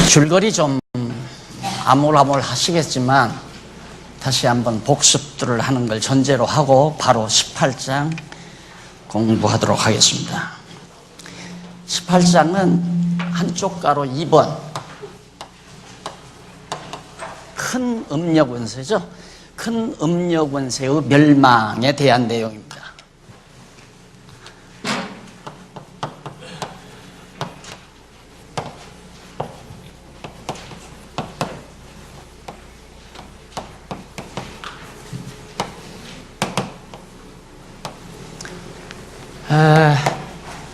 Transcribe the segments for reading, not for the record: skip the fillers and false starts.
줄거리 좀 아물아물 하시겠지만 다시 한번 복습들을 하는 걸 전제로 하고 바로 18장 공부하도록 하겠습니다. 18장은 한쪽 가로 2번 큰 음녀권세죠. 큰 음녀권세의 멸망에 대한 내용입니다.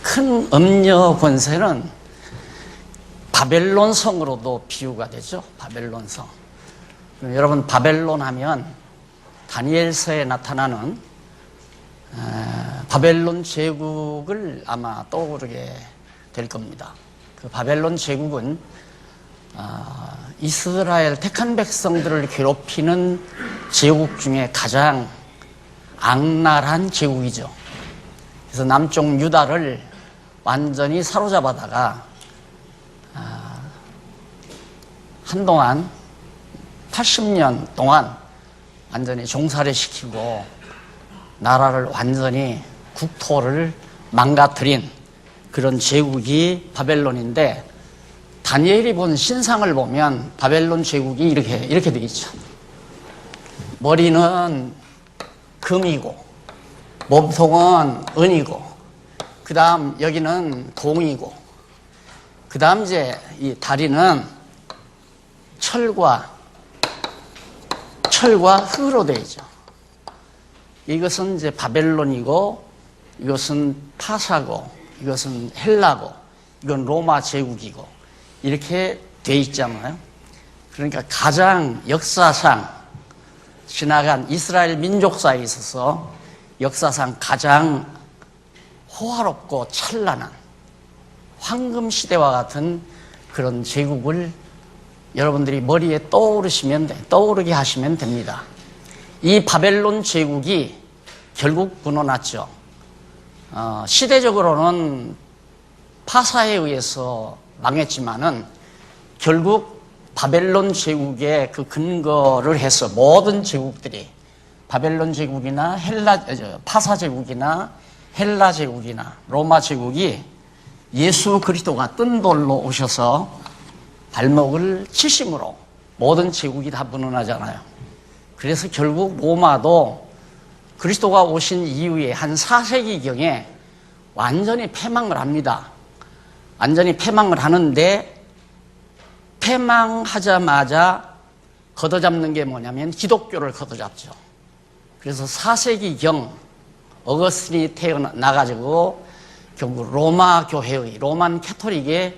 큰 음녀 권세는 바벨론 성으로도 비유가 되죠. 바벨론 성. 여러분 바벨론 하면 다니엘서에 나타나는 바벨론 제국을 아마 떠오르게 될 겁니다. 그 바벨론 제국은 이스라엘 택한 백성들을 괴롭히는 제국 중에 가장 악랄한 제국이죠. 그래서 남쪽 유다를 완전히 사로잡아다가 한동안 80년 동안 완전히 종살이 시키고 나라를 완전히 국토를 망가뜨린 그런 제국이 바벨론인데, 다니엘이 본 신상을 보면 바벨론 제국이 이렇게 되어 있죠. 머리는 금이고 몸통은 은이고, 그 다음 여기는 동이고, 그 다음 이제 이 다리는 철과 흙으로 되어 있죠. 이것은 이제 바벨론이고, 이것은 파사고, 이것은 헬라고, 이건 로마 제국이고, 이렇게 되어 있잖아요. 그러니까 가장 역사상 지나간 이스라엘 민족사에 있어서 역사상 가장 호화롭고 찬란한 황금시대와 같은 그런 제국을 여러분들이 머리에 떠오르게 하시면 됩니다. 이 바벨론 제국이 결국 무너났죠. 시대적으로는 파사에 의해서 망했지만은 결국 바벨론 제국의 그 근거를 해서 모든 제국들이 바벨론 제국이나 파사 제국이나 헬라 제국이나 로마 제국이 예수 그리스도가 뜬 돌로 오셔서 발목을 치심으로 모든 제국이 다 무너나잖아요. 그래서 결국 로마도 그리스도가 오신 이후에 한 4세기경에 완전히 패망을 합니다. 완전히 패망을 하는데, 패망하자마자 걷어잡는 게 뭐냐면 기독교를 걷어잡죠. 그래서 4세기경 어거스틴이 태어나가지고 결국 로마 교회의, 로만 캐토릭의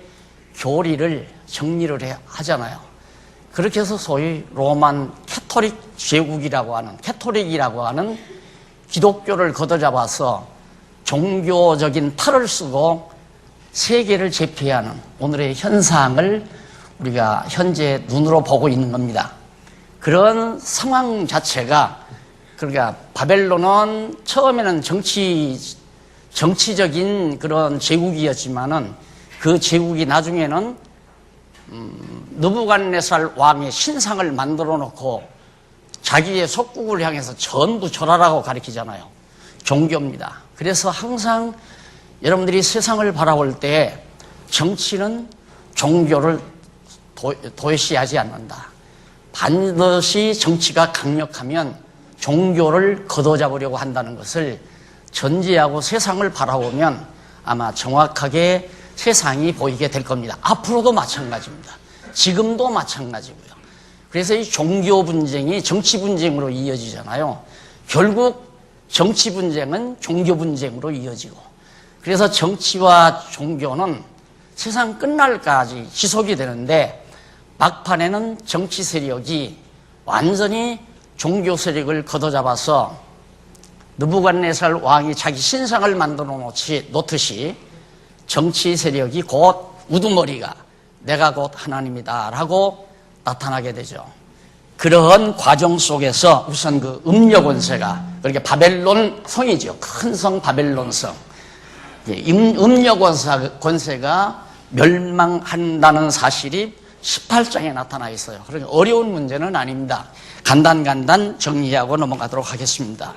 교리를 정리를 하잖아요. 그렇게 해서 소위 로만 캐토릭 제국이라고 하는, 캐토릭이라고 하는 기독교를 걷어잡아서 종교적인 탈을 쓰고 세계를 제패하는 오늘의 현상을 우리가 현재 눈으로 보고 있는 겁니다. 그런 상황 자체가, 그러니까 바벨론은 처음에는 정치적인 그런 제국이었지만은 그 제국이 나중에는 느부갓네살 왕의 신상을 만들어 놓고 자기의 속국을 향해서 전부 절하라고 가리키잖아요. 종교입니다. 그래서 항상 여러분들이 세상을 바라볼 때 정치는 종교를 도외시하지 않는다. 반드시 정치가 강력하면 종교를 걷어잡으려고 한다는 것을 전제하고 세상을 바라보면 아마 정확하게 세상이 보이게 될 겁니다. 앞으로도 마찬가지입니다. 지금도 마찬가지고요. 그래서 이 종교 분쟁이 정치 분쟁으로 이어지잖아요. 결국 정치 분쟁은 종교 분쟁으로 이어지고, 그래서 정치와 종교는 세상 끝날까지 지속이 되는데, 막판에는 정치 세력이 완전히 종교 세력을 걷어잡아서 느부갓네살 왕이 자기 신상을 만들어 놓듯이 정치 세력이 곧 우두머리가 내가 곧 하나님이다 라고 나타나게 되죠. 그러한 과정 속에서 우선 그 음녀 권세가, 그렇게 바벨론 성이죠. 큰 성 바벨론 성. 음녀 권세가 멸망한다는 사실이 18장에 나타나 있어요. 그러니까 어려운 문제는 아닙니다. 간단 정리하고 넘어가도록 하겠습니다.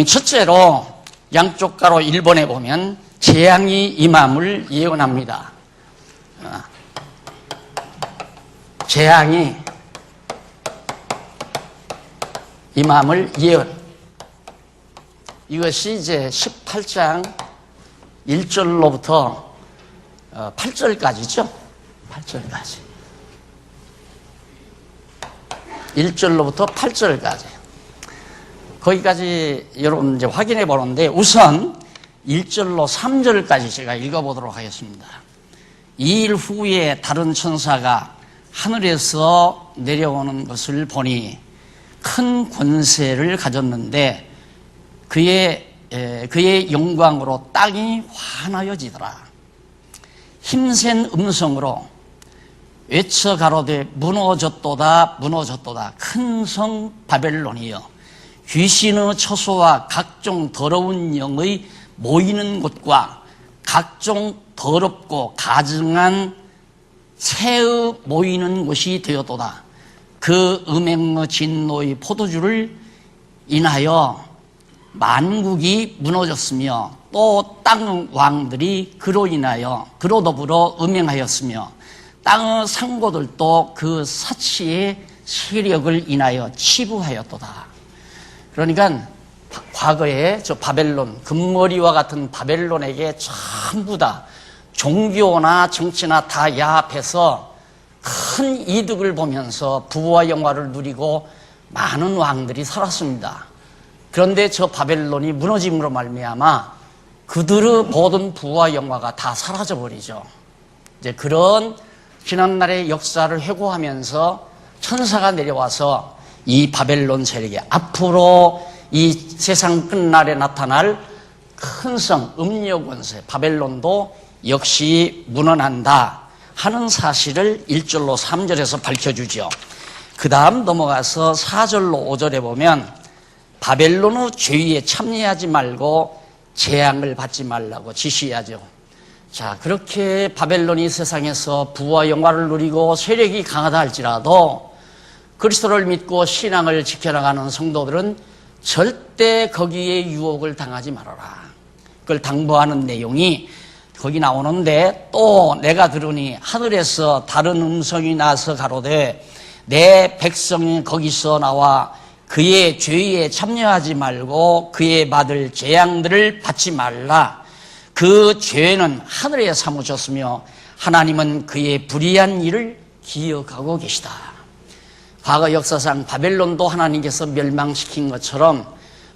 첫째로 양쪽 가로 1번에 보면 재앙이 임함을 예언합니다. 재앙이 임함을 예언. 이것이 이제 18장 1절로부터 8절까지죠. 8절까지. 1절로부터 8절까지. 거기까지 여러분 이제 확인해 보는데 우선 1절로 3절까지 제가 읽어보도록 하겠습니다. 2일 후에 다른 천사가 하늘에서 내려오는 것을 보니 큰 권세를 가졌는데 그의 영광으로 땅이 환하여지더라. 힘센 음성으로 외쳐 가로되 무너졌도다 무너졌도다 큰 성 바벨론이여 귀신의 처소와 각종 더러운 영의 모이는 곳과 각종 더럽고 가증한 새의 모이는 곳이 되었도다. 그 음행의 진노의 포도주를 인하여 만국이 무너졌으며 또 땅의 왕들이 그로 더불어 음행하였으며 땅의 상고들도 그 사치의 세력을 인하여 치부하였도다. 그러니까 과거에 저 바벨론, 금머리와 같은 바벨론에게 전부 다 종교나 정치나 다 야합해서 큰 이득을 보면서 부와 영화를 누리고 많은 왕들이 살았습니다. 그런데 저 바벨론이 무너짐으로 말미암아 그들의 모든 부와 영화가 다 사라져버리죠. 이제 그런 지난날의 역사를 회고하면서 천사가 내려와서 이 바벨론 세력이 앞으로 이 세상 끝날에 나타날 큰 성, 음녀권세, 바벨론도 역시 무너난다 하는 사실을 1절로 3절에서 밝혀주죠. 그 다음 넘어가서 4절로 5절에 보면 바벨론의 죄에 참여하지 말고 재앙을 받지 말라고 지시하죠. 자, 그렇게 바벨론이 세상에서 부와 영화를 누리고 세력이 강하다 할지라도 그리스도를 믿고 신앙을 지켜나가는 성도들은 절대 거기에 유혹을 당하지 말아라. 그걸 당부하는 내용이 거기 나오는데 또 내가 들으니 하늘에서 다른 음성이 나서 가로되 내 백성이 거기서 나와 그의 죄에 참여하지 말고 그의 받을 재앙들을 받지 말라. 그 죄는 하늘에 사무쳤으며 하나님은 그의 불의한 일을 기억하고 계시다. 과거 역사상 바벨론도 하나님께서 멸망시킨 것처럼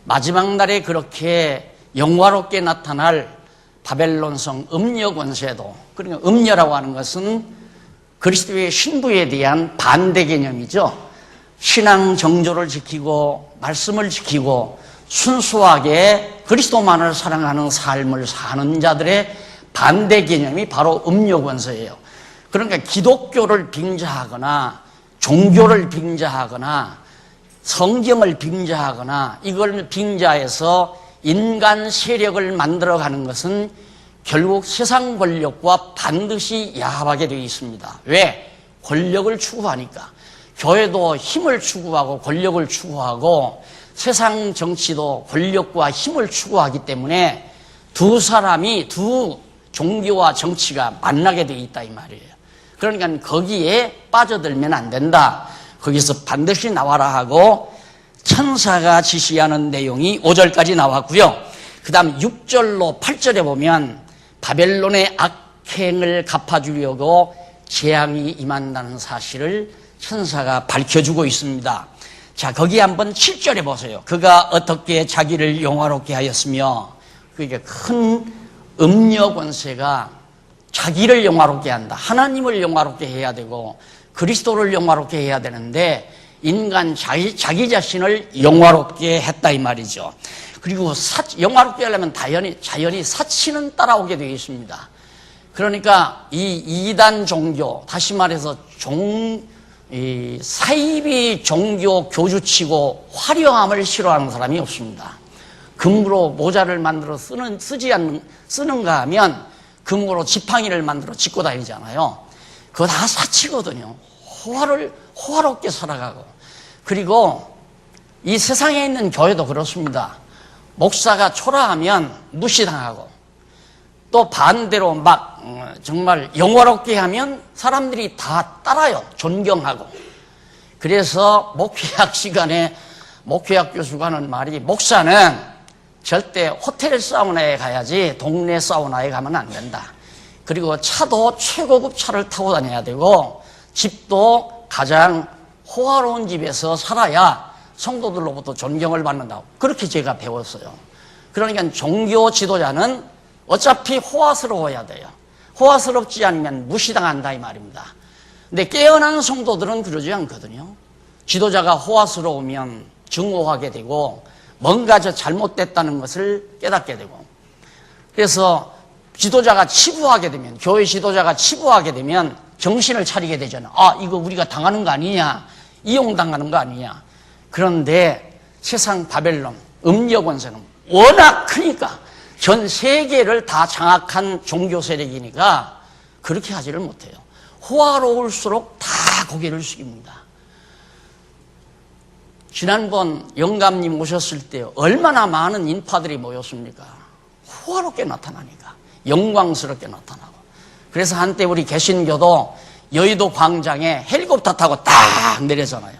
마지막 날에 그렇게 영화롭게 나타날 바벨론성 음녀 권세도, 그러니까 음녀라고 하는 것은 그리스도의 신부에 대한 반대 개념이죠. 신앙 정조를 지키고 말씀을 지키고 순수하게 그리스도만을 사랑하는 삶을 사는 자들의 반대 개념이 바로 음녀 권세예요. 그러니까 기독교를 빙자하거나 종교를 빙자하거나 성경을 빙자하거나 이걸 빙자해서 인간 세력을 만들어가는 것은 결국 세상 권력과 반드시 야합하게 되어 있습니다. 왜? 권력을 추구하니까. 교회도 힘을 추구하고 권력을 추구하고 세상 정치도 권력과 힘을 추구하기 때문에 두 사람이 두 종교와 정치가 만나게 되어 있다 이 말이에요. 그러니까 거기에 빠져들면 안 된다. 거기서 반드시 나와라 하고 천사가 지시하는 내용이 5절까지 나왔고요. 그 다음 6절로 8절에 보면 바벨론의 악행을 갚아주려고 재앙이 임한다는 사실을 천사가 밝혀주고 있습니다. 자, 거기 한번 7절에 보세요. 그가 어떻게 자기를 영화롭게 하였으며, 그게 큰 음녀 권세가 자기를 영화롭게 한다. 하나님을 영화롭게 해야 되고 그리스도를 영화롭게 해야 되는데 인간 자기 자신을 영화롭게 했다 이 말이죠. 그리고 영화롭게 하려면 자연히 사치는 따라오게 되어 있습니다. 그러니까 이 이단 종교, 다시 말해서 사이비 종교 교주치고 화려함을 싫어하는 사람이 없습니다. 금으로 모자를 만들어 쓰는가 하면 금으로 지팡이를 만들어 짚고 다니잖아요. 그거 다 사치거든요. 호화롭게 살아가고. 그리고 이 세상에 있는 교회도 그렇습니다. 목사가 초라하면 무시당하고, 또 반대로 막 정말 영화롭게 하면 사람들이 다 따라요. 존경하고. 그래서 목회학 시간에 목회학 교수가 하는 말이, 목사는 절대 호텔 사우나에 가야지 동네 사우나에 가면 안 된다. 그리고 차도 최고급 차를 타고 다녀야 되고, 집도 가장 호화로운 집에서 살아야 성도들로부터 존경을 받는다고. 그렇게 제가 배웠어요. 그러니까 종교 지도자는 어차피 호화스러워야 돼요. 호화스럽지 않으면 무시당한다 이 말입니다. 근데 깨어난 성도들은 그러지 않거든요. 지도자가 호화스러우면 증오하게 되고, 뭔가 잘못됐다는 것을 깨닫게 되고, 그래서 지도자가 치부하게 되면, 교회 지도자가 치부하게 되면 정신을 차리게 되잖아. 아, 이거 우리가 당하는 거 아니냐, 이용당하는 거 아니냐. 그런데 세상 바벨론, 음력 원세는 워낙 크니까, 전 세계를 다 장악한 종교 세력이니까 그렇게 하지를 못해요. 호화로울수록 다 고개를 숙입니다. 지난번 영감님 오셨을 때 얼마나 많은 인파들이 모였습니까? 호화롭게 나타나니까, 영광스럽게 나타나고. 그래서 한때 우리 개신교도 여의도 광장에 헬리콥터 타고 딱 내려잖아요.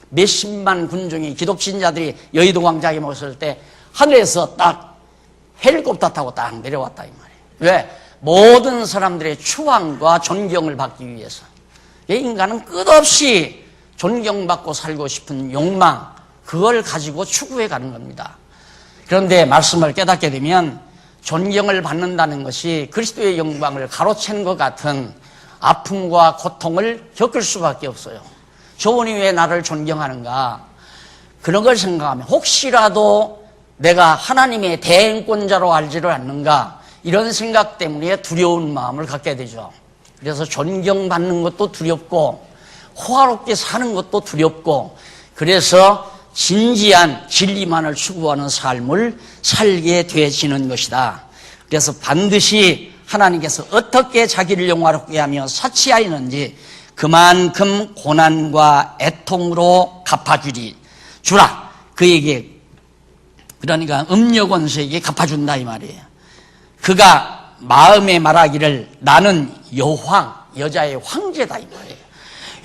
몇십만 군중이, 기독신자들이 여의도 광장에 모였을 때 하늘에서 딱 헬리콥터 타고 딱 내려왔다 이 말이에요. 왜? 모든 사람들의 추앙과 존경을 받기 위해서. 인간은 끝없이 존경받고 살고 싶은 욕망, 그걸 가지고 추구해 가는 겁니다. 그런데 말씀을 깨닫게 되면 존경을 받는다는 것이 그리스도의 영광을 가로챈 것 같은 아픔과 고통을 겪을 수밖에 없어요. 저분이 왜 나를 존경하는가? 그런 걸 생각하면 혹시라도 내가 하나님의 대행권자로 알지를 않는가, 이런 생각 때문에 두려운 마음을 갖게 되죠. 그래서 존경받는 것도 두렵고, 호화롭게 사는 것도 두렵고, 그래서 진지한 진리만을 추구하는 삶을 살게 되어지는 것이다. 그래서 반드시 하나님께서 어떻게 자기를 영화롭게 하며 사치하였는지 그만큼 고난과 애통으로 갚아주라. 그에게, 그러니까 음력원수에게 갚아준다 이 말이에요. 그가 마음에 말하기를 나는 여황, 여자의 황제다 이 말이에요.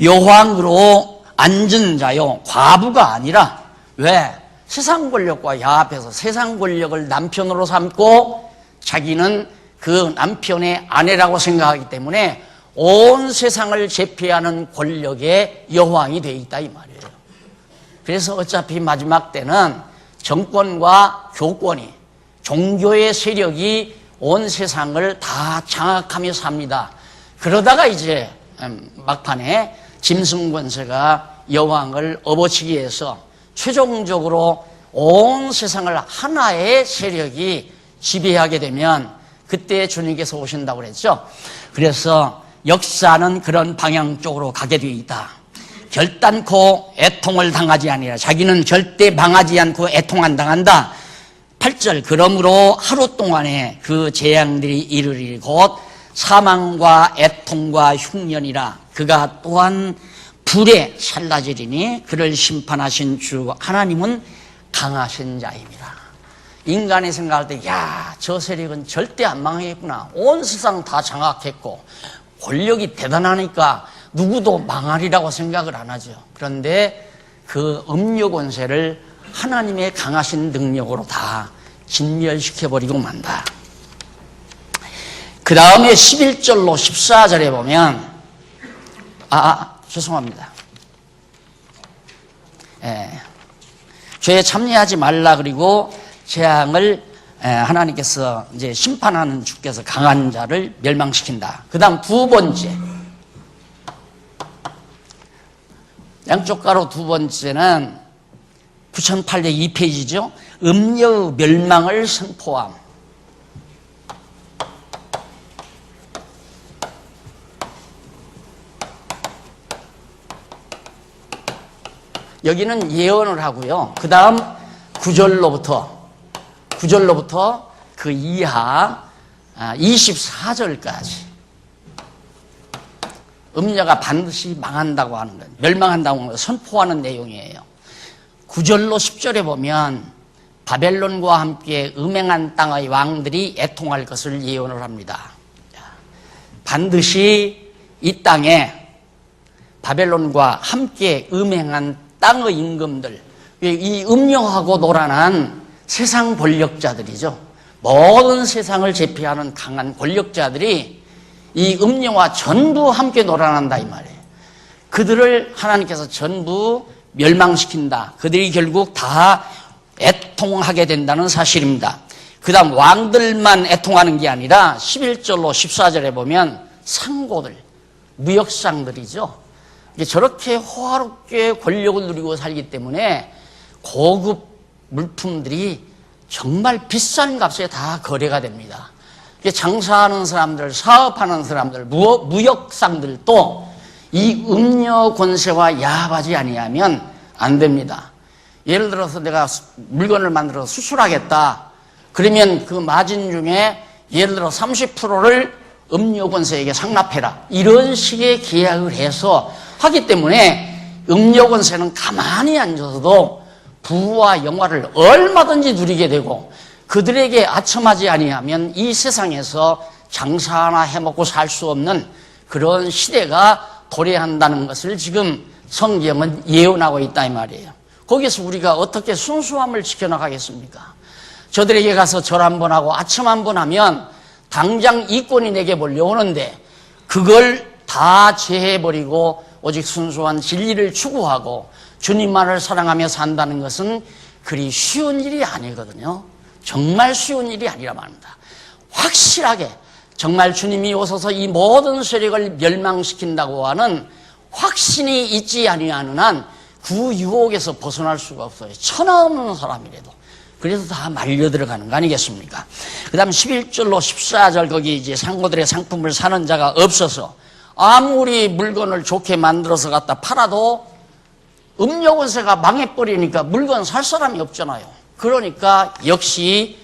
여황으로 앉은 자요, 과부가 아니라. 왜? 세상 권력과 야합해서 세상 권력을 남편으로 삼고 자기는 그 남편의 아내라고 생각하기 때문에 온 세상을 제패하는 권력의 여왕이 되어 있다 이 말이에요. 그래서 어차피 마지막 때는 정권과 교권이, 종교의 세력이 온 세상을 다 장악하며 삽니다. 그러다가 이제 막판에 짐승 권세가 여왕을 업어치기 위해서 최종적으로 온 세상을 하나의 세력이 지배하게 되면 그때 주님께서 오신다고 그랬죠. 그래서 역사는 그런 방향 쪽으로 가게 되어 있다. 결단코 애통을 당하지 아니라, 자기는 절대 망하지 않고 애통 안 당한다. 8절 그러므로 하루 동안에 그 재앙들이 이르리니 곧 사망과 애통과 흉년이라. 그가 또한 불에 살라지리니 그를 심판하신 주 하나님은 강하신 자입니다. 인간이 생각할 때, 야, 저 세력은 절대 안 망하겠구나. 온 세상 다 장악했고 권력이 대단하니까 누구도 망하리라고 생각을 안 하죠. 그런데 그 음력 권세를 하나님의 강하신 능력으로 다 진멸시켜버리고 만다. 그 다음에 11절로 14절에 보면, 죄송합니다. 죄에 참여하지 말라. 그리고 재앙을 하나님께서 이제 심판하는 주께서 강한 자를 멸망시킨다. 그 다음 두 번째, 양쪽 가로 두 번째는 9802페이지죠. 음녀의 멸망을 선포함. 여기는 예언을 하고요. 그 다음 9절로부터 그 이하 24절까지 음녀가 반드시 망한다고 하는 것, 멸망한다고 하는 걸 선포하는 내용이에요. 9절로 10절에 보면 바벨론과 함께 음행한 땅의 왕들이 애통할 것을 예언을 합니다. 반드시 이 땅에 바벨론과 함께 음행한 땅의 임금들, 이 음녀하고 노란한 세상 권력자들이죠. 모든 세상을 제패하는 강한 권력자들이 이 음녀와 전부 함께 노란한다 이 말이에요. 그들을 하나님께서 전부 멸망시킨다. 그들이 결국 다 애통하게 된다는 사실입니다. 그 다음 왕들만 애통하는 게 아니라 11절로 14절에 보면 상고들, 무역상들이죠. 저렇게 호화롭게 권력을 누리고 살기 때문에 고급 물품들이 정말 비싼 값에 다 거래가 됩니다. 장사하는 사람들, 사업하는 사람들, 무역상들도 이 음녀 권세와 야합하지 아니하면 안 됩니다. 예를 들어서 내가 물건을 만들어서 수출하겠다. 그러면 그 마진 중에 예를 들어 30%를 음녀 권세에게 상납해라. 이런 식의 계약을 해서 하기 때문에 음녀 권세는 가만히 앉아서도 부와 영화를 얼마든지 누리게 되고 그들에게 아첨하지 아니하면 이 세상에서 장사 하나 해먹고 살 수 없는 그런 시대가 도래한다는 것을 지금 성경은 예언하고 있다 이 말이에요. 거기서 우리가 어떻게 순수함을 지켜나가겠습니까? 저들에게 가서 절 한번 하고 아첨 한번 하면 당장 이권이 내게 몰려오는데 그걸 다 제해버리고 오직 순수한 진리를 추구하고 주님만을 사랑하며 산다는 것은 그리 쉬운 일이 아니거든요. 정말 쉬운 일이 아니라 말입니다. 확실하게 정말 주님이 오셔서 이 모든 세력을 멸망시킨다고 하는 확신이 있지 아니하는 한 그 유혹에서 벗어날 수가 없어요. 천하 없는 사람이라도. 그래서 다 말려 들어가는 거 아니겠습니까? 그 다음 11절로 14절 거기 이제 상고들의 상품을 사는 자가 없어서 아무리 물건을 좋게 만들어서 갖다 팔아도 음녀 권세가 망해버리니까 물건 살 사람이 없잖아요. 그러니까 역시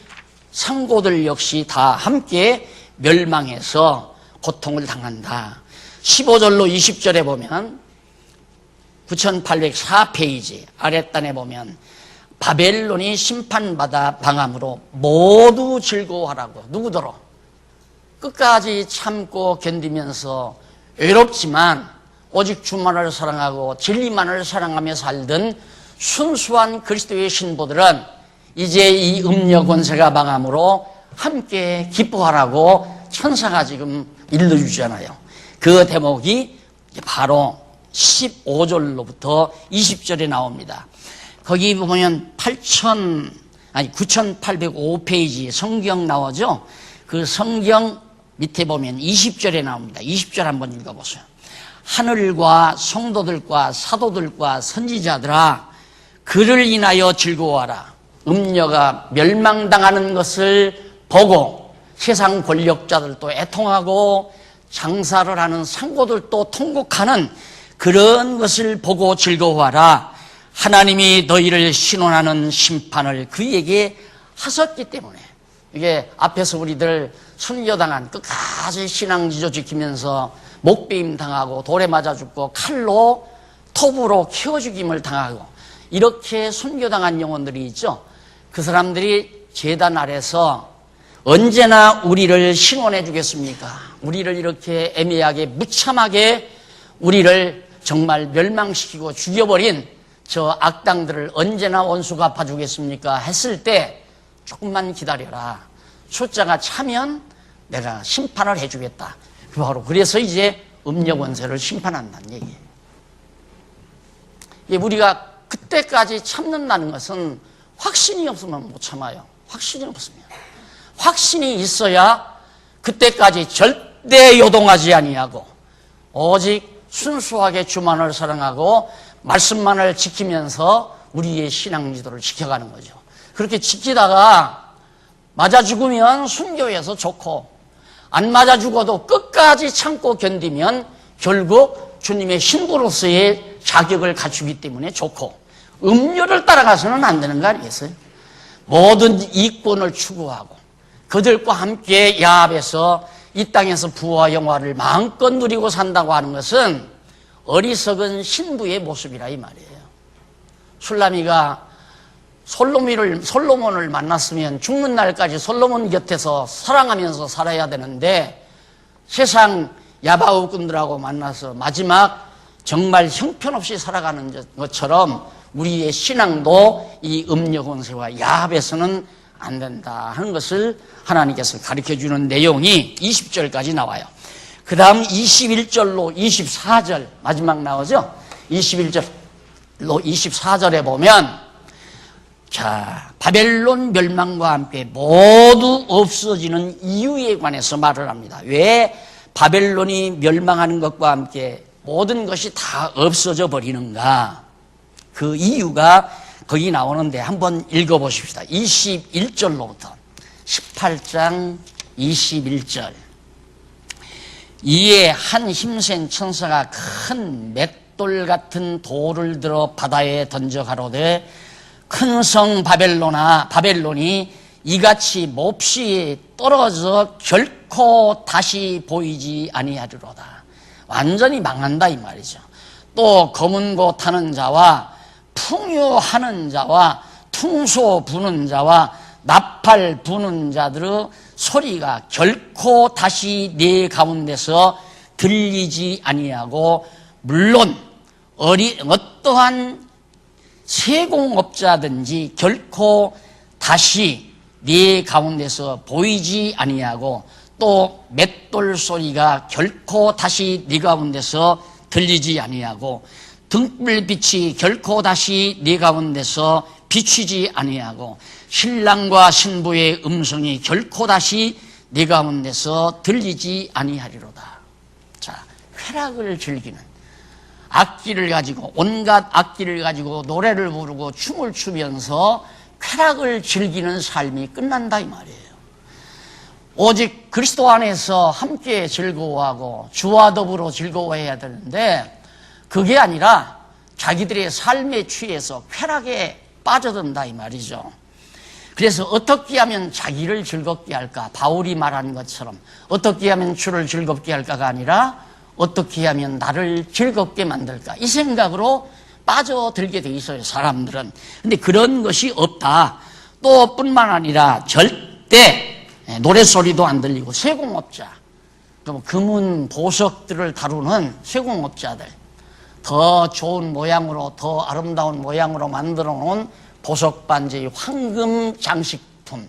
상고들 역시 다 함께 멸망해서 고통을 당한다. 15절로 20절에 보면 9804페이지 아랫단에 보면 바벨론이 심판받아 방함으로 모두 즐거워하라고. 누구더러 끝까지 참고 견디면서 외롭지만 오직 주만을 사랑하고 진리만을 사랑하며 살던 순수한 그리스도의 신부들은 이제 이 음녀 권세가 망함으로 함께 기뻐하라고 천사가 지금 일러주잖아요. 그 대목이 바로 15절로부터 20절에 나옵니다. 거기 보면 9805페이지 성경 나오죠? 그 성경 밑에 보면 20절에 나옵니다. 20절 한번 읽어보세요. 하늘과 성도들과 사도들과 선지자들아 그를 인하여 즐거워하라. 음녀가 멸망당하는 것을 보고 세상 권력자들도 애통하고 장사를 하는 상고들도 통곡하는 그런 것을 보고 즐거워하라. 하나님이 너희를 신원하는 심판을 그에게 하셨기 때문에. 이게 앞에서 우리들 순교당한 끝까지 신앙지조 지키면서 목베임 당하고 돌에 맞아 죽고 칼로 톱으로 키워 죽임을 당하고 이렇게 순교당한 영혼들이 있죠. 그 사람들이 제단 아래서 언제나 우리를 신원해 주겠습니까? 우리를 이렇게 애매하게 무참하게 우리를 정말 멸망시키고 죽여버린 저 악당들을 언제나 원수가 갚아주겠습니까? 했을 때 조금만 기다려라. 숫자가 차면 내가 심판을 해주겠다. 바로 그래서 이제 음녀 권세를 심판한다는 얘기예요. 우리가 그때까지 참는다는 것은 확신이 없으면 못 참아요. 확신이 없으면. 확신이 있어야 그때까지 절대 요동하지 아니하고 오직 순수하게 주만을 사랑하고 말씀만을 지키면서 우리의 신앙 지도를 지켜가는 거죠. 그렇게 지키다가 맞아 죽으면 순교해서 좋고 안 맞아 죽어도 끝까지 참고 견디면 결국 주님의 신부로서의 자격을 갖추기 때문에 좋고 음료를 따라가서는 안 되는 거 아니겠어요? 모든 이권을 추구하고 그들과 함께 야합해서 이 땅에서 부와 영화를 마음껏 누리고 산다고 하는 것은 어리석은 신부의 모습이라 이 말이에요. 술라미가 솔로몬을 만났으면 죽는 날까지 솔로몬 곁에서 사랑하면서 살아야 되는데 세상 야바우꾼들하고 만나서 마지막 정말 형편없이 살아가는 것처럼 우리의 신앙도 이 음녀권세와 야합에서는 안 된다 하는 것을 하나님께서 가르쳐주는 내용이 20절까지 나와요. 그 다음 21절로 24절 마지막 나오죠. 21절로 24절에 보면 자, 바벨론 멸망과 함께 모두 없어지는 이유에 관해서 말을 합니다. 왜 바벨론이 멸망하는 것과 함께 모든 것이 다 없어져 버리는가? 그 이유가 거기 나오는데 한번 읽어보십시다. 21절로부터 18장 21절. 이에 한 힘센 천사가 큰 맷돌 같은 돌을 들어 바다에 던져 가로되 큰 성 바벨론이 이같이 몹시 떨어져 결코 다시 보이지 아니하리로다. 완전히 망한다 이 말이죠. 또 검은 고 타는 자와 풍요하는 자와 퉁소 부는 자와 나팔 부는 자들의 소리가 결코 다시 네 가운데서 들리지 아니하고 물론 어떠한 세공업자든지 결코 다시 네 가운데서 보이지 아니하고 또 맷돌 소리가 결코 다시 네 가운데서 들리지 아니하고 등불빛이 결코 다시 네 가운데서 비추지 아니하고 신랑과 신부의 음성이 결코 다시 네 가운데서 들리지 아니하리로다. 자, 쾌락을 즐기는 악기를 가지고 온갖 악기를 가지고 노래를 부르고 춤을 추면서 쾌락을 즐기는 삶이 끝난다 이 말이에요. 오직 그리스도 안에서 함께 즐거워하고 주와 더불어 즐거워해야 되는데 그게 아니라 자기들의 삶에 취해서 쾌락에 빠져든다 이 말이죠. 그래서 어떻게 하면 자기를 즐겁게 할까? 바울이 말한 것처럼 어떻게 하면 주를 즐겁게 할까가 아니라 어떻게 하면 나를 즐겁게 만들까? 이 생각으로 빠져들게 돼 있어요, 사람들은. 근데 그런 것이 없다. 또 뿐만 아니라 절대 노래소리도 안 들리고 세공업자, 금은 보석들을 다루는 세공업자들, 더 좋은 모양으로 더 아름다운 모양으로 만들어 놓은 보석 반지, 황금 장식품,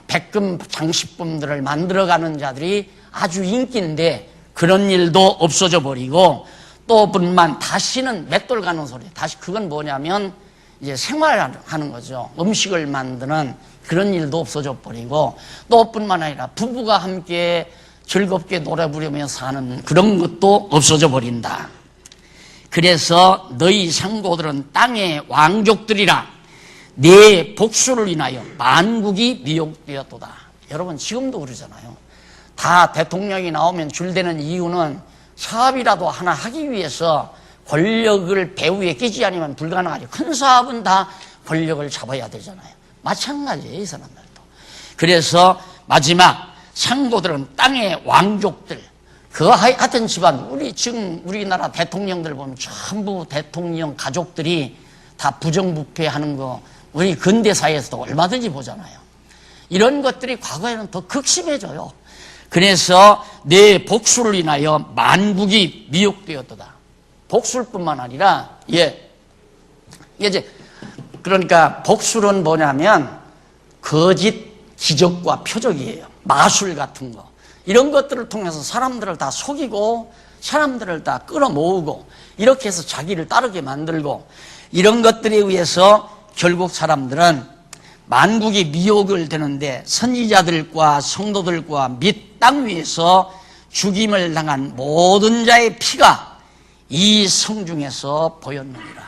백금 장식품들을 만들어가는 자들이 아주 인기인데 그런 일도 없어져 버리고 또 뿐만 다시는 맷돌 가는 소리, 다시 그건 뭐냐면 이제 생활하는 거죠. 음식을 만드는 그런 일도 없어져 버리고 또 뿐만 아니라 부부가 함께 즐겁게 노래 부르며 사는 그런 것도 없어져 버린다. 그래서 너희 상고들은 땅의 왕족들이라 네 복수를 인하여 만국이 미혹되었도다. 여러분 지금도 그러잖아요. 다 대통령이 나오면 줄대는 이유는 사업이라도 하나 하기 위해서 권력을 배후에 끼지 않으면 불가능하죠. 큰 사업은 다 권력을 잡아야 되잖아요. 마찬가지예요, 이 사람들도. 그래서 마지막 상고들은 땅의 왕족들, 그 하여튼 집안, 지금 우리나라 대통령들 보면 전부 대통령 가족들이 다 부정부패하는 거 우리 근대사회에서도 얼마든지 보잖아요. 이런 것들이 과거에는 더 극심해져요. 그래서 내 복수를 인하여 만국이 미혹되었도다. 복수뿐만 아니라 이제 그러니까 복수는 뭐냐면 거짓 기적과 표적이에요. 마술 같은 거. 이런 것들을 통해서 사람들을 다 속이고 사람들을 다 끌어모으고 이렇게 해서 자기를 따르게 만들고 이런 것들에 의해서 결국 사람들은 만국이 미혹을 되는데 선지자들과 성도들과 및 땅 위에서 죽임을 당한 모든 자의 피가 이 성중에서 보였느니라.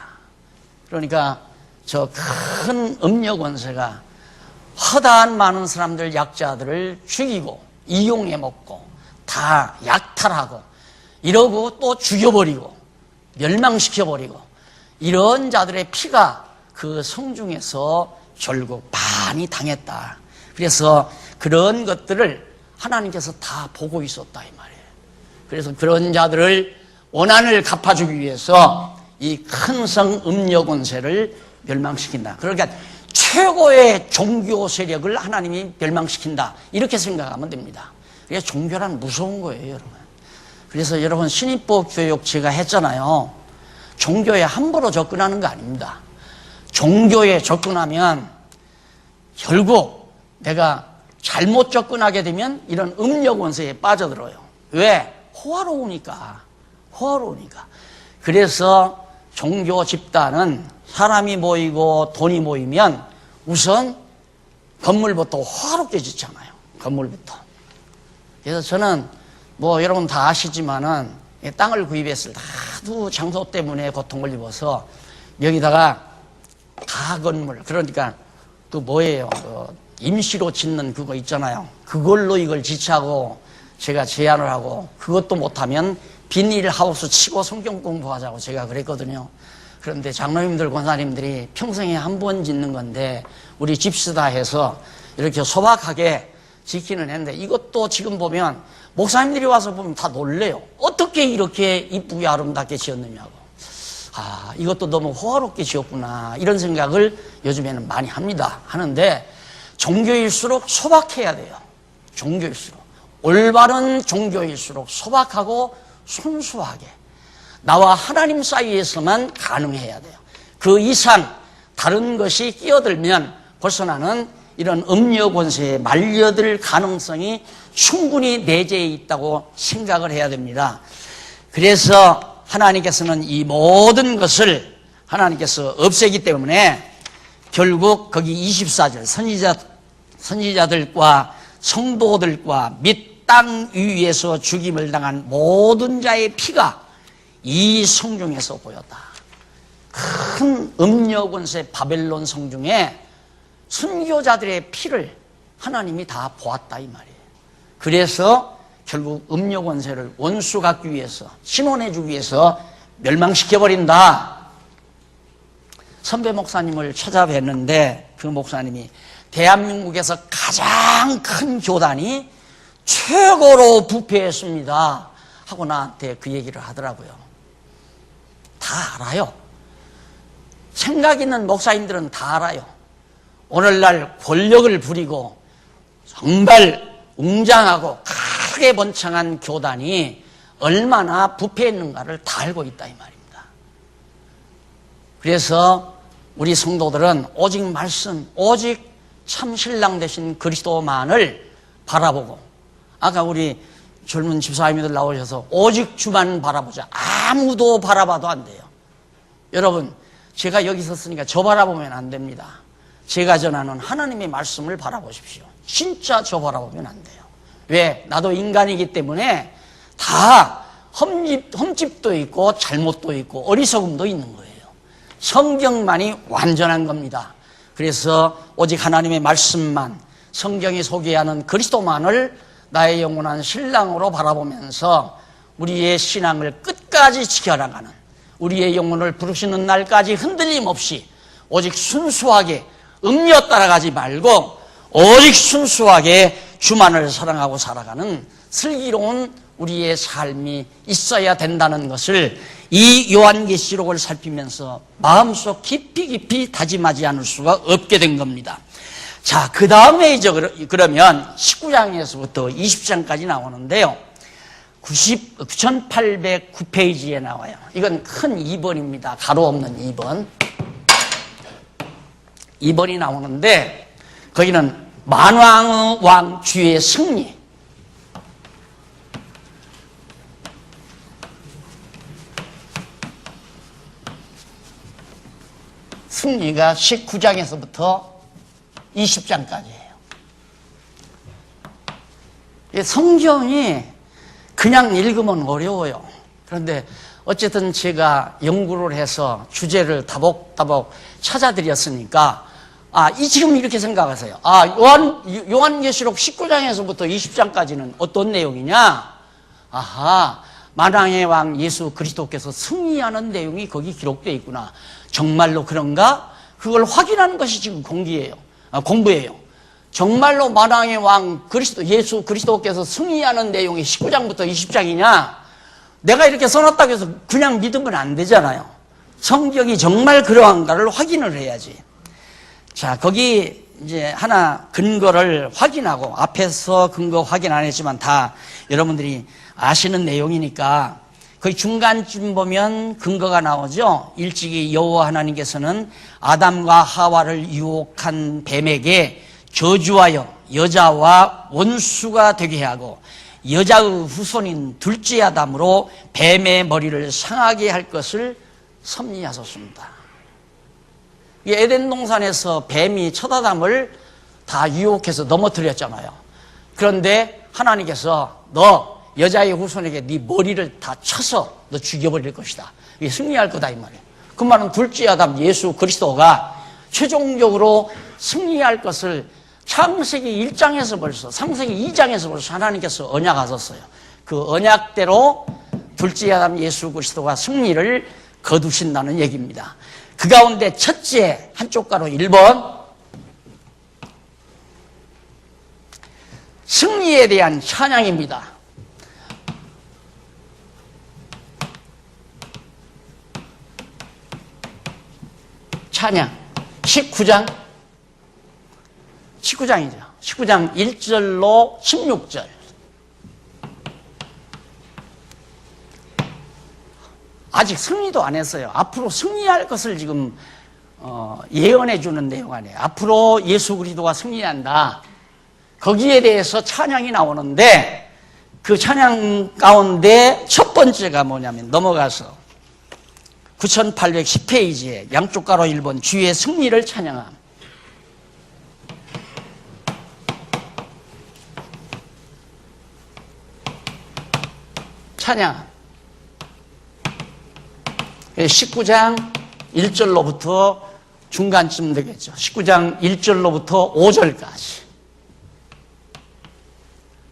그러니까 저 큰 음녀 권세가 허다한 많은 사람들, 약자들을 죽이고 이용해 먹고 다 약탈하고 이러고 또 죽여버리고 멸망시켜버리고 이런 자들의 피가 그 성중에서 결국 많이 당했다. 그래서 그런 것들을 하나님께서 다 보고 있었다 이 말이에요. 그래서 그런 자들을 원한을 갚아주기 위해서 이 큰 성 음력 권세를 멸망시킨다. 그러니까 최고의 종교 세력을 하나님이 멸망시킨다. 이렇게 생각하면 됩니다. 그게 종교란 무서운 거예요, 여러분. 그래서 여러분 신입법 교육 제가 했잖아요. 종교에 함부로 접근하는 거 아닙니다. 종교에 접근하면 결국 내가 잘못 접근하게 되면 이런 음력 원세에 빠져들어요. 왜? 호화로우니까. 그래서 종교 집단은 사람이 모이고 돈이 모이면 우선 건물부터 호화롭게 짓잖아요. 건물부터. 그래서 저는 뭐 여러분 다 아시지만은 땅을 구입했을 때 하도 장소 때문에 고통을 입어서 여기다가 가건물, 그러니까 그 뭐예요? 임시로 짓는 그거 있잖아요. 그걸로 이걸 지치하고 제가 제안을 하고, 그것도 못하면 비닐하우스 치고 성경 공부하자고 제가 그랬거든요. 그런데 장로님들, 권사님들이 평생에 한 번 짓는 건데 우리 집시다 해서 이렇게 소박하게 짓기는 했는데, 이것도 지금 보면 목사님들이 와서 보면 다 놀래요. 어떻게 이렇게 이쁘게 아름답게 지었느냐고. 아, 이것도 너무 호화롭게 지었구나, 이런 생각을 요즘에는 많이 하는데, 종교일수록 소박해야 돼요. 종교일수록. 올바른 종교일수록 소박하고 순수하게 나와 하나님 사이에서만 가능해야 돼요. 그 이상 다른 것이 끼어들면 벌써 나는 이런 음력 권세에 말려들 가능성이 충분히 내재해 있다고 생각을 해야 됩니다. 그래서 하나님께서는 이 모든 것을 하나님께서 없애기 때문에 결국 거기 24절 선지자들과 성도들과 및 땅 위에서 죽임을 당한 모든 자의 피가 이 성중에서 보였다. 큰 음력 권세 바벨론 성중에 순교자들의 피를 하나님이 다 보았다 이 말이에요. 그래서 결국 음력 권세를 원수 갖기 위해서, 신원해주기 위해서 멸망시켜버린다. 선배 목사님을 찾아뵀는데 그 목사님이 대한민국에서 가장 큰 교단이 최고로 부패했습니다 하고 나한테 그 얘기를 하더라고요. 다 알아요. 생각 있는 목사님들은 다 알아요. 오늘날 권력을 부리고 정말 웅장하고 크게 번창한 교단이 얼마나 부패했는가를 다 알고 있다 이 말입니다. 그래서 우리 성도들은 오직 말씀, 오직 참 신랑 되신 그리스도만을 바라보고, 아까 우리 젊은 집사님들 나오셔서 오직 주만 바라보자. 아무도 바라봐도 안 돼요. 여러분, 제가 여기 섰으니까 저 바라보면 안 됩니다. 제가 전하는 하나님의 말씀을 바라보십시오. 진짜 저 바라보면 안 돼요. 왜? 나도 인간이기 때문에 다 흠집도 있고 잘못도 있고 어리석음도 있는 거예요. 성경만이 완전한 겁니다. 그래서 오직 하나님의 말씀만, 성경이 소개하는 그리스도만을 나의 영원한 신랑으로 바라보면서 우리의 신앙을 끝까지 지켜나가는, 우리의 영혼을 부르시는 날까지 흔들림 없이 오직 순수하게 음료 따라가지 말고 오직 순수하게 주만을 사랑하고 살아가는 슬기로운 우리의 삶이 있어야 된다는 것을 이 요한계시록을 살피면서 마음속 깊이 다짐하지 않을 수가 없게 된 겁니다. 자, 그 다음에 이제 그러면 19장에서부터 20장까지 나오는데요. 9809페이지에 나와요. 이건 큰 2번입니다. 가로 없는 2번. 2번이 나오는데 거기는 만왕의 왕 주의 승리. 승리가 19장에서부터 20장까지예요. 성경이 그냥 읽으면 어려워요. 그런데 어쨌든 제가 연구를 해서 주제를 다복다복 찾아드렸으니까, 지금 이렇게 생각하세요. 요한계시록 19장에서부터 20장까지는 어떤 내용이냐? 아하, 만왕의 왕 예수 그리스도께서 승리하는 내용이 거기 기록되어 있구나. 정말로 그런가? 그걸 확인하는 것이 지금 공부예요. 정말로 만왕의 왕 그리스도 예수 그리스도께서 승리하는 내용이 19장부터 20장이냐? 내가 이렇게 써놨다고 해서 그냥 믿으면 안 되잖아요. 성경이 정말 그러한가를 확인을 해야지. 자, 거기 이제 하나 근거를 확인하고, 앞에서 근거 확인 안 했지만 다 여러분들이 아시는 내용이니까 거의 중간쯤 보면 근거가 나오죠. 일찍이 여호와 하나님께서는 아담과 하와를 유혹한 뱀에게 저주하여 여자와 원수가 되게 하고 여자의 후손인 둘째 아담으로 뱀의 머리를 상하게 할 것을 섭리하셨습니다. 에덴 동산에서 뱀이 첫 아담을 다 유혹해서 넘어뜨렸잖아요. 그런데 하나님께서 너 여자의 후손에게 네 머리를 다 쳐서 너 죽여버릴 것이다. 이게 승리할 거다 이 말이에요. 그 말은 둘째 아담 예수 그리스도가 최종적으로 승리할 것을 창세기 1장에서 벌써, 창세기 2장에서 벌써 하나님께서 언약하셨어요. 그 언약대로 둘째 아담 예수 그리스도가 승리를 거두신다는 얘기입니다. 그 가운데 첫째, 한쪽 가로 1번, 승리에 대한 찬양입니다. 찬양 19장이죠. 19장 1절로 16절. 아직 승리도 안 했어요. 앞으로 승리할 것을 지금 예언해 주는 내용 아니에요. 앞으로 예수 그리스도가 승리한다. 거기에 대해서 찬양이 나오는데 그 찬양 가운데 첫 번째가 뭐냐면 넘어가서 9810페이지에 양쪽 가로 1번 주의 승리를 찬양함. 찬양 19장 1절로부터 중간쯤 되겠죠. 19장 1절로부터 5절까지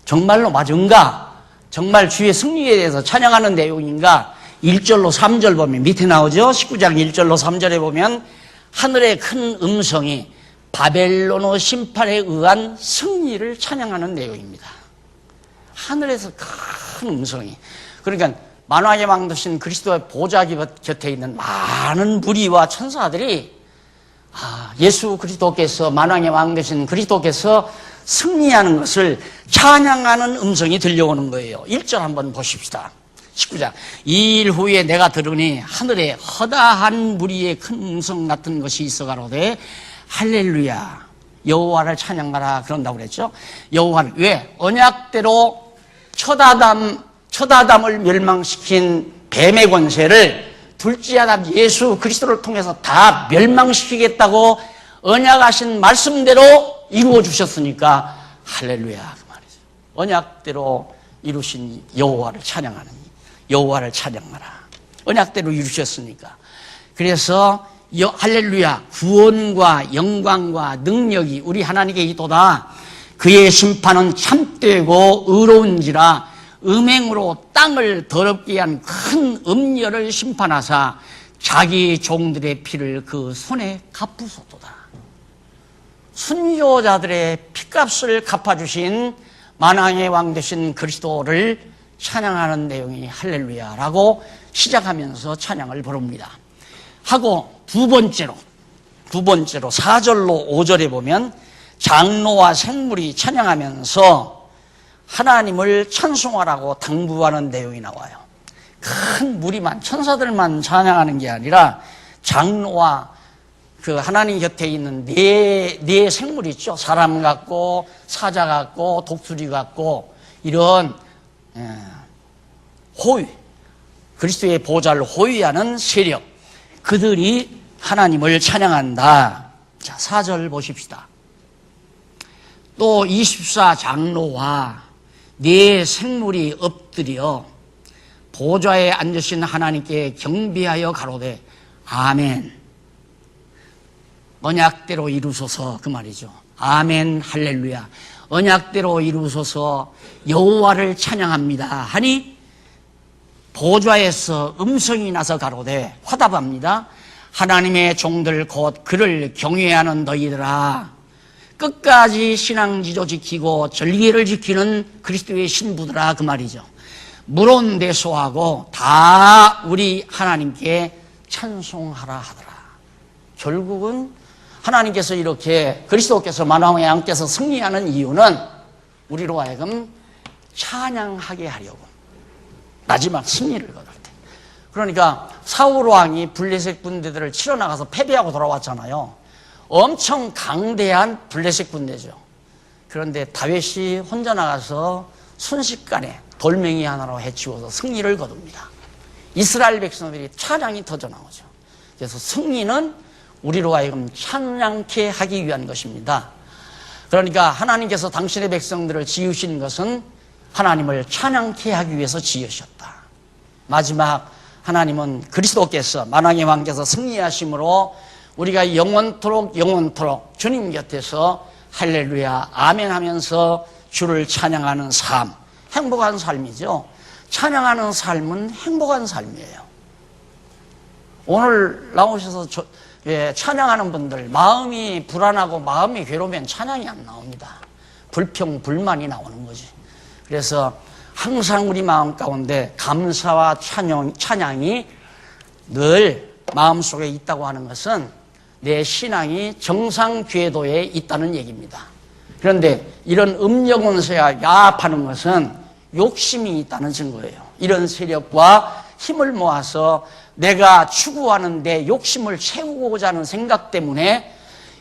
정말로 맞은가? 정말 주의 승리에 대해서 찬양하는 내용인가? 1절로 3절 보면 밑에 나오죠. 19장 1절로 3절에 보면 하늘의 큰 음성이 바벨론의 심판에 의한 승리를 찬양하는 내용입니다. 하늘에서 큰 음성이, 그러니까 만왕의 왕 되신 그리스도의 보좌 곁에 있는 많은 무리와 천사들이 예수 그리스도께서, 만왕의 왕 되신 그리스도께서 승리하는 것을 찬양하는 음성이 들려오는 거예요. 1절 한번 보십시다. 19장. 이 일 후에 내가 들으니 하늘에 허다한 무리의 큰 음성 같은 것이 있어 가로되 할렐루야 여호와를 찬양하라 그런다고 그랬죠. 여호와를 왜? 언약대로 첫 아담을 멸망시킨 뱀의 권세를 둘째 아담 예수 그리스도를 통해서 다 멸망시키겠다고 언약하신 말씀대로 이루어 주셨으니까 할렐루야 그 말이죠. 언약대로 이루신 여호와를 찬양하는, 여호와를 찬양하라. 언약대로 이루셨으니까. 그래서 할렐루야 구원과 영광과 능력이 우리 하나님께 있도다. 그의 심판은 참되고 의로운지라 음행으로 땅을 더럽게 한 큰 음녀를 심판하사 자기 종들의 피를 그 손에 갚으소도다. 순교자들의 피값을 갚아주신 만왕의 왕 되신 그리스도를 찬양하는 내용이 할렐루야라고 시작하면서 찬양을 부릅니다. 하고 두 번째로 4절로 5절에 보면 장로와 생물이 찬양하면서 하나님을 찬송하라고 당부하는 내용이 나와요. 큰 무리만, 천사들만 찬양하는 게 아니라 장로와 그 하나님 곁에 있는 네 생물이 있죠. 사람 같고 사자 같고 독수리 같고 이런 호위, 그리스도의 보좌를 호위하는 세력, 그들이 하나님을 찬양한다. 자, 4절 보십시다. 또 24 장로와 네 생물이 엎드려 보좌에 앉으신 하나님께 경배하여 가로되 아멘. 언약대로 이루소서 그 말이죠. 아멘 할렐루야. 언약대로 이루소서 여호와를 찬양합니다 하니 보좌에서 음성이 나서 가로되 화답합니다. 하나님의 종들 곧 그를 경외하는 너희들아 끝까지 신앙지도 지키고 절기를 지키는 그리스도의 신부들아 그 말이죠. 물온대소하고 다 우리 하나님께 찬송하라 하더라. 결국은 하나님께서 이렇게 그리스도께서 만왕의 왕께서 승리하는 이유는 우리로 하여금 찬양하게 하려고 마지막 승리를 거둘 때. 그러니까 사울 왕이 블레셋 군대들을 치러 나가서 패배하고 돌아왔잖아요. 엄청 강대한 블레셋 군대죠. 그런데 다윗이 혼자 나가서 순식간에 돌멩이 하나로 해치워서 승리를 거둡니다. 이스라엘 백성들이 찬양이 터져 나오죠. 그래서 승리는 우리로 하여금 찬양케 하기 위한 것입니다. 그러니까 하나님께서 당신의 백성들을 지으신 것은 하나님을 찬양케 하기 위해서 지으셨다. 마지막 하나님은 그리스도께서 만왕의 왕께서 승리하심으로 우리가 영원토록 주님 곁에서 할렐루야 아멘 하면서 주를 찬양하는 삶, 행복한 삶이죠. 찬양하는 삶은 행복한 삶이에요. 오늘 나오셔서 찬양하는 분들 마음이 불안하고 마음이 괴로우면 찬양이 안 나옵니다. 불평, 불만이 나오는 거지. 그래서 항상 우리 마음 가운데 감사와 찬양이 늘 마음속에 있다고 하는 것은 내 신앙이 정상 궤도에 있다는 얘기입니다. 그런데 이런 음력운세가 야합하는 것은 욕심이 있다는 증거예요. 이런 세력과 힘을 모아서 내가 추구하는 데 욕심을 채우고자 하는 생각 때문에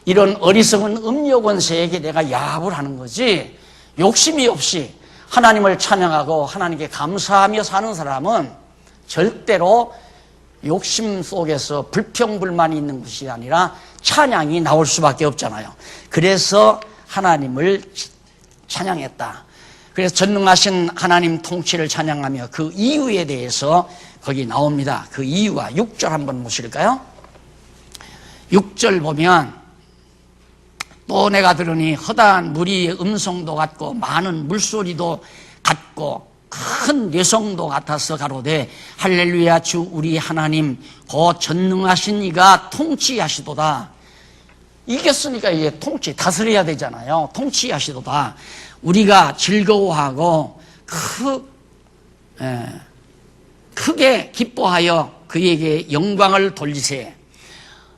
이런 어리석은 음력운세에게 내가 야합을 하는 거지, 욕심이 없이 하나님을 찬양하고 하나님께 감사하며 사는 사람은 절대로 욕심 속에서 불평불만이 있는 것이 아니라 찬양이 나올 수밖에 없잖아요. 그래서 하나님을 찬양했다. 그래서 전능하신 하나님 통치를 찬양하며 그 이유에 대해서 거기 나옵니다. 그 이유가 6절 한번 보실까요? 6절 보면 또 내가 들으니 허다한 무리의 음성도 같고 많은 물소리도 같고 큰 뇌성도 같아서 가로되 할렐루야 주 우리 하나님 곧 전능하신 이가 통치하시도다. 이겼으니까 이제 다스려야 되잖아요. 통치하시도다. 우리가 즐거워하고 크게 기뻐하여 그에게 영광을 돌리세.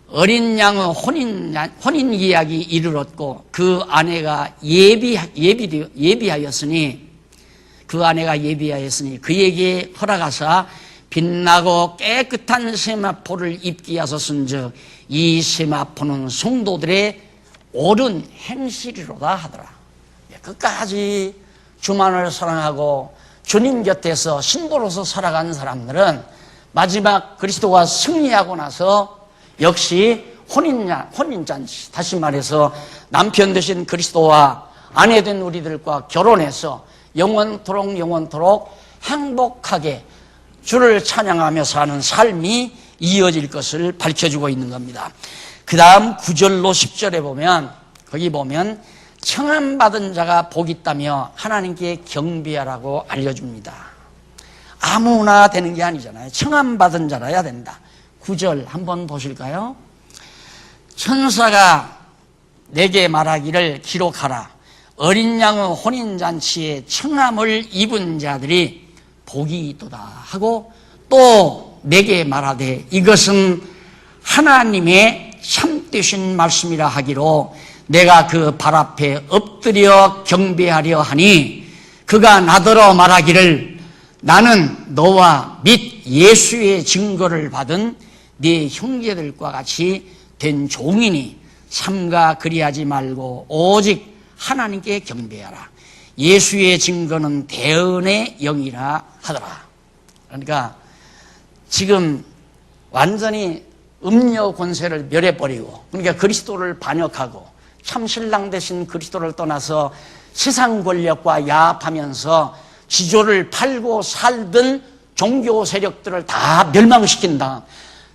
어린 양의 혼인 예약이 이르렀고 그 아내가 예비하였으니 그에게 허락하사 빛나고 깨끗한 세마포를 입게 하소서인즉 이 세마포는 성도들의 옳은 행실이로다 하더라. 끝까지 주만을 사랑하고 주님 곁에서 신도로서 살아간 사람들은 마지막 그리스도와 승리하고 나서 역시 혼인잔치, 다시 말해서 남편 되신 그리스도와 아내 된 우리들과 결혼해서 영원토록 행복하게 주를 찬양하며 사는 삶이 이어질 것을 밝혀주고 있는 겁니다. 그 다음 9절로 10절에 보면, 거기 보면 청함받은 자가 복이 있다며 하나님께 경배하라고 알려줍니다. 아무나 되는 게 아니잖아요. 청함받은 자라야 된다. 9절 한번 보실까요? 천사가 내게 말하기를 기록하라. 어린 양의 혼인잔치에 청함을 입은 자들이 복이 있도다 하고 또 내게 말하되 이것은 하나님의 참되신 말씀이라 하기로 내가 그 발 앞에 엎드려 경배하려 하니 그가 나더러 말하기를 나는 너와 및 예수의 증거를 받은 네 형제들과 같이 된 종이니 삼가 그리하지 말고 오직 하나님께 경배하라. 예수의 증거는 대언의 영이라 하더라. 그러니까 지금 완전히 음녀 권세를 멸해버리고, 그러니까 그리스도를 반역하고 참 신랑 되신 그리스도를 떠나서 세상 권력과 야합하면서 지조를 팔고 살던 종교 세력들을 다 멸망시킨다.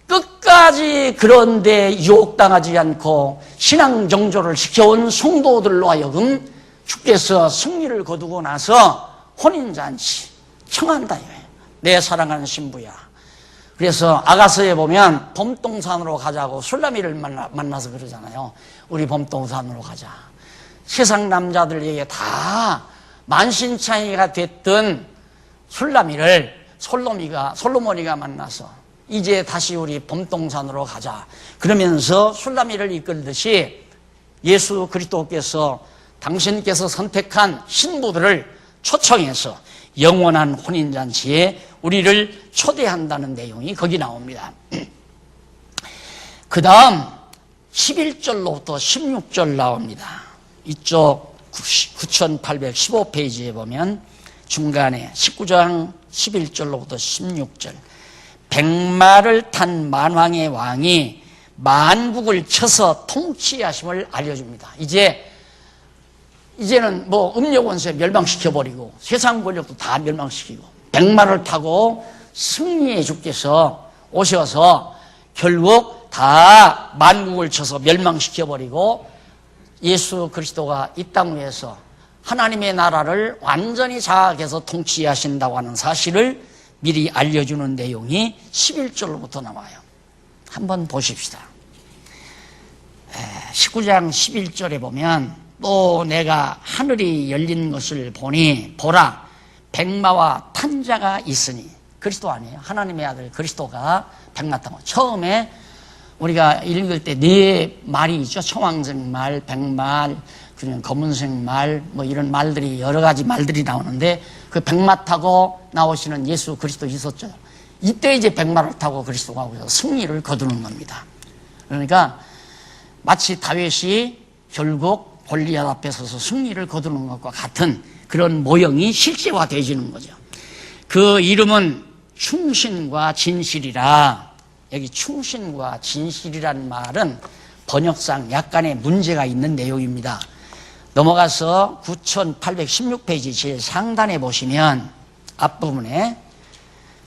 끝까지 그런데 유혹당하지 않고 신앙 정조를 지켜온 성도들로 하여금 주께서 승리를 거두고 나서 혼인잔치 청한다 이거예요. 내 사랑하는 신부야. 그래서 아가서에 보면 봄동산으로 가자고 술라미를 만나서 그러잖아요. 우리 봄동산으로 가자. 세상 남자들에게 다 만신창이가 됐던 솔로몬이가 만나서 이제 다시 우리 봄동산으로 가자 그러면서 술라미를 이끌듯이 예수 그리스도께서 당신께서 선택한 신부들을 초청해서 영원한 혼인잔치에 우리를 초대한다는 내용이 거기 나옵니다. 그 다음 11절로부터 16절 나옵니다. 이쪽 9815페이지에 보면 중간에 19장 11절로부터 16절 백마를 탄 만왕의 왕이 만국을 쳐서 통치하심을 알려줍니다. 이제는 뭐 음력 원수에 멸망시켜버리고 세상 권력도 다 멸망시키고 백마를 타고 승리의 주께서 오셔서 결국 다 만국을 쳐서 멸망시켜버리고 예수 그리스도가 이 땅 위에서 하나님의 나라를 완전히 장악해서 통치하신다고 하는 사실을 미리 알려주는 내용이 11절로부터 나와요. 한번 보십시다. 19장 11절에 보면 또 내가 하늘이 열린 것을 보니 보라 백마와 탄 자가 있으니 그리스도 아니에요. 하나님의 아들 그리스도가 백마 타고 처음에 우리가 읽을 때 네 말이 있죠. 청황색 말, 백말, 그냥 검은색 말, 뭐 이런 말들이 여러 가지 말들이 나오는데 그 백마 타고 나오시는 예수 그리스도 있었죠. 이때 이제 백마를 타고 그리스도가 오셔서 승리를 거두는 겁니다. 그러니까 마치 다윗이 결국 골리앗 앞에 서서 승리를 거두는 것과 같은 그런 모형이 실제화되어지는 거죠. 그 이름은 충신과 진실이라. 여기 충신과 진실이라는 말은 번역상 약간의 문제가 있는 내용입니다. 넘어가서 9816페이지 제일 상단에 보시면 앞부분에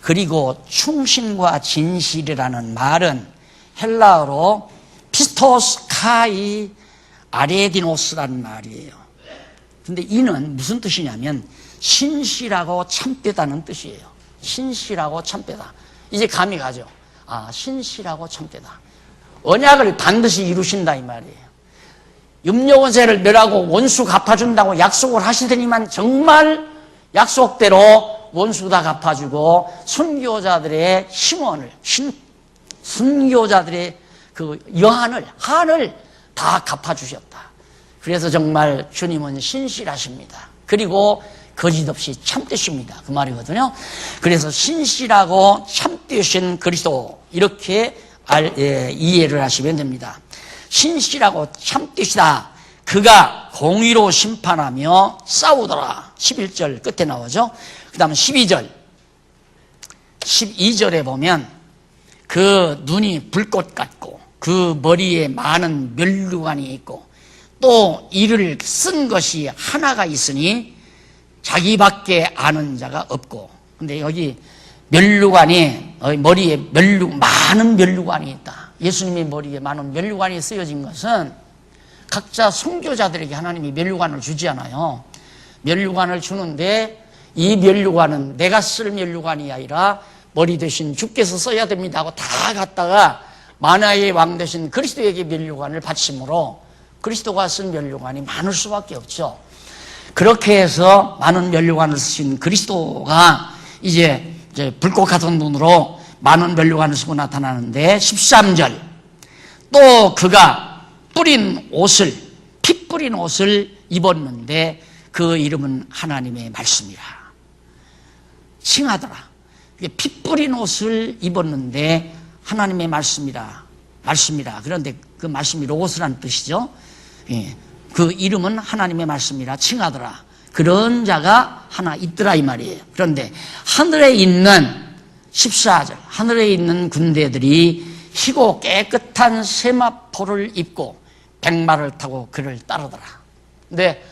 그리고 충신과 진실이라는 말은 헬라어로 피스토스 카이 아레디노스라는 말이에요. 근데 이는 무슨 뜻이냐면 신실하고 참되다는 뜻이에요. 신실하고 참되다. 이제 감이 가죠. 아, 신실하고 참되다. 언약을 반드시 이루신다 이 말이에요. 염려원세를 멸하고 원수 갚아준다고 약속을 하시더니만 정말 약속대로 원수 다 갚아주고 순교자들의 힘원을 순교자들의 그 한을 다 갚아주셨다. 그래서 정말 주님은 신실하십니다. 그리고 거짓없이 참되십니다. 그 말이거든요. 그래서 신실하고 참되신 그리스도 이렇게 이해를 하시면 됩니다. 신실하고 참되시다. 그가 공의로 심판하며 싸우더라. 11절 끝에 나오죠. 그 다음 12절에 보면 그 눈이 불꽃 같고 그 머리에 많은 면류관이 있고 또 이를 쓴 것이 하나가 있으니 자기밖에 아는 자가 없고. 근데 여기 면류관이 머리에 많은 면류관이 있다. 예수님의 머리에 많은 면류관이 쓰여진 것은 각자 순교자들에게 하나님이 면류관을 주지 않아요. 면류관을 주는데 이 면류관은 내가 쓸 면류관이 아니라 머리 대신 주께서 써야 됩니다 하고 다 갖다가 만화의 왕 대신 그리스도에게 면류관을 바치므로 그리스도가 쓴 면류관이 많을 수밖에 없죠. 그렇게 해서 많은 면류관을 쓰신 그리스도가 이제 불꽃 같은 눈으로 많은 면류관을 쓰고 나타나는데 13절 또 그가 피 뿌린 옷을 입었는데 그 이름은 하나님의 말씀이라. 칭하더라. 피 뿌린 옷을 입었는데 하나님의 말씀이라. 그런데 그 말씀이 로고스라는 뜻이죠. 예. 그 이름은 하나님의 말씀이라 칭하더라. 그런 자가 하나 있더라 이 말이에요. 그런데 하늘에 있는 14절 하늘에 있는 군대들이 희고 깨끗한 세마포를 입고 백마를 타고 그를 따르더라. 근데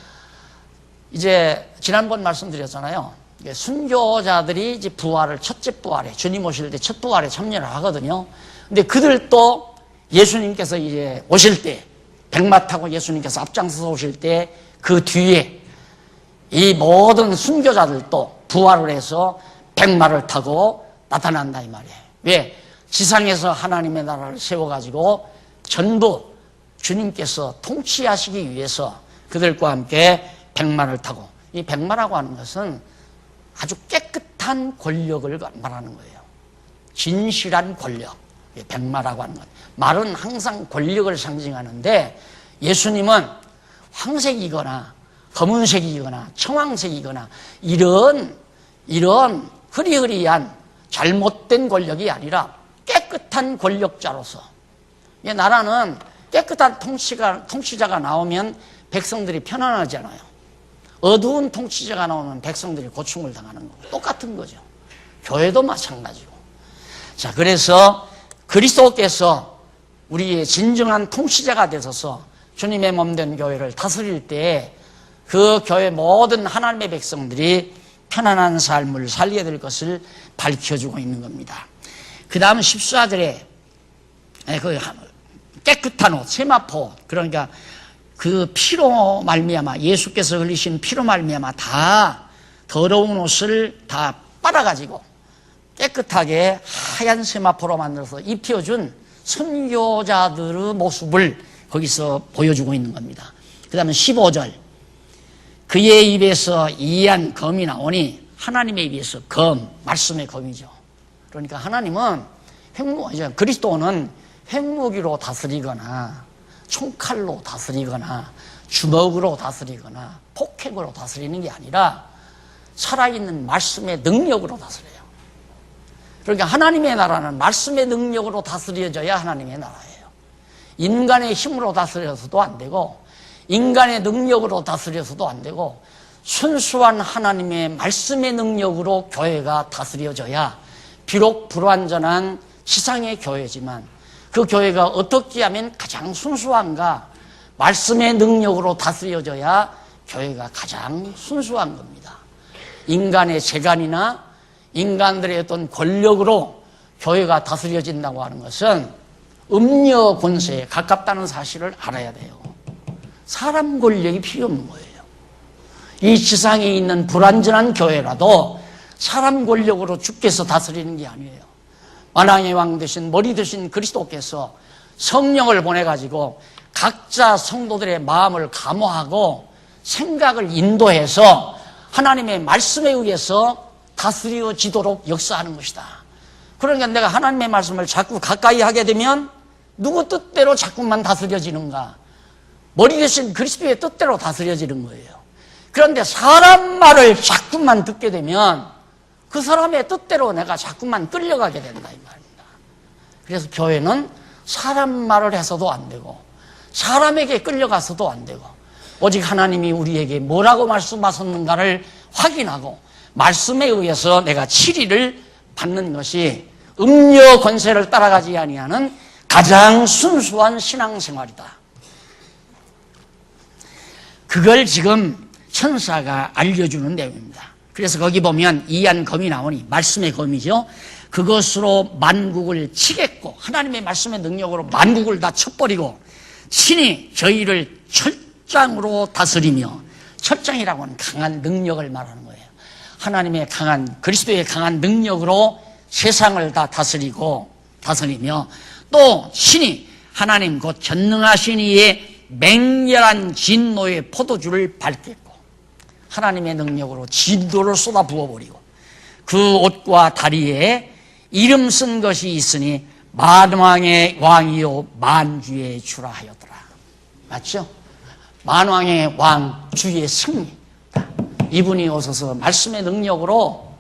이제 지난번 말씀드렸잖아요. 순교자들이 이제 첫째 부활에 주님 오실 때 첫 부활에 참여를 하거든요. 근데 그들도 예수님께서 이제 오실 때 백마 타고 예수님께서 앞장서서 오실 때 그 뒤에 이 모든 순교자들도 부활을 해서 백마를 타고 나타난다 이 말이에요. 왜? 지상에서 하나님의 나라를 세워가지고 전부 주님께서 통치하시기 위해서 그들과 함께 백마를 타고, 이 백마라고 하는 것은 아주 깨끗한 권력을 말하는 거예요. 진실한 권력, 백마라고 하는 것. 말은 항상 권력을 상징하는데 예수님은 황색이거나 검은색이거나 청황색이거나 이런 흐리흐리한 잘못된 권력이 아니라 깨끗한 권력자로서, 나라는 깨끗한 통치자가 나오면 백성들이 편안하잖아요. 어두운 통치자가 나오면 백성들이 고충을 당하는 거고 똑같은 거죠. 교회도 마찬가지고. 자, 그래서 그리스도께서 우리의 진정한 통치자가 되셔서 주님의 몸된 교회를 다스릴 때 그 교회 모든 하나님의 백성들이 편안한 삶을 살게 될 것을 밝혀주고 있는 겁니다. 그 다음 14절에 그 깨끗한 옷, 세마포, 그러니까 그 피로 말미암아, 예수께서 흘리신 피로 말미암아 다 더러운 옷을 다 빨아가지고 깨끗하게 하얀 세마포로 만들어서 입혀준 선교자들의 모습을 거기서 보여주고 있는 겁니다. 그 다음에 15절, 그의 입에서 이한 검이 나오니, 하나님의 입에서 검, 말씀의 검이죠. 그러니까 하나님은 그리스도는 핵무기로 다스리거나 총칼로 다스리거나 주먹으로 다스리거나 폭행으로 다스리는 게 아니라 살아있는 말씀의 능력으로 다스려요. 그러니까 하나님의 나라는 말씀의 능력으로 다스려져야 하나님의 나라예요. 인간의 힘으로 다스려서도 안 되고 인간의 능력으로 다스려서도 안 되고 순수한 하나님의 말씀의 능력으로 교회가 다스려져야 비록 불완전한 지상의 교회지만 그 교회가 어떻게 하면 가장 순수한가, 말씀의 능력으로 다스려져야 교회가 가장 순수한 겁니다. 인간의 재간이나 인간들의 어떤 권력으로 교회가 다스려진다고 하는 것은 음녀 권세에 가깝다는 사실을 알아야 돼요. 사람 권력이 필요 없는 거예요. 이 지상에 있는 불완전한 교회라도 사람 권력으로 주께서 다스리는 게 아니에요. 만왕의 왕 되신 머리 되신 그리스도께서 성령을 보내가지고 각자 성도들의 마음을 감화하고 생각을 인도해서 하나님의 말씀에 의해서 다스려지도록 역사하는 것이다. 그러니까 내가 하나님의 말씀을 자꾸 가까이 하게 되면 누구 뜻대로 자꾸만 다스려지는가? 머리 대신 그리스도의 뜻대로 다스려지는 거예요. 그런데 사람 말을 자꾸만 듣게 되면 그 사람의 뜻대로 내가 자꾸만 끌려가게 된다 이 말입니다. 그래서 교회는 사람 말을 해서도 안 되고 사람에게 끌려가서도 안 되고 오직 하나님이 우리에게 뭐라고 말씀하셨는가를 확인하고 말씀에 의해서 내가 치리를 받는 것이 음녀 권세를 따라가지 아니하는 가장 순수한 신앙생활이다. 그걸 지금 천사가 알려주는 내용입니다. 그래서 거기 보면 이한 검이 나오니, 말씀의 검이죠. 그것으로 만국을 치겠고, 하나님의 말씀의 능력으로 만국을 다 쳐버리고 친히 저희를 철장으로 다스리며, 철장이라고 하는 강한 능력을 말하는 거예요. 하나님의 강한, 그리스도의 강한 능력으로 세상을 다 다스리며 또 친히 하나님 곧 전능하신 이의 맹렬한 진노의 포도주를 밟겠고, 하나님의 능력으로 진도를 쏟아 부어버리고 그 옷과 다리에 이름 쓴 것이 있으니 만왕의 왕이요 만주의 주라 하였더라. 맞죠? 만왕의 왕, 주의 승리. 이분이 오셔서 말씀의 능력으로,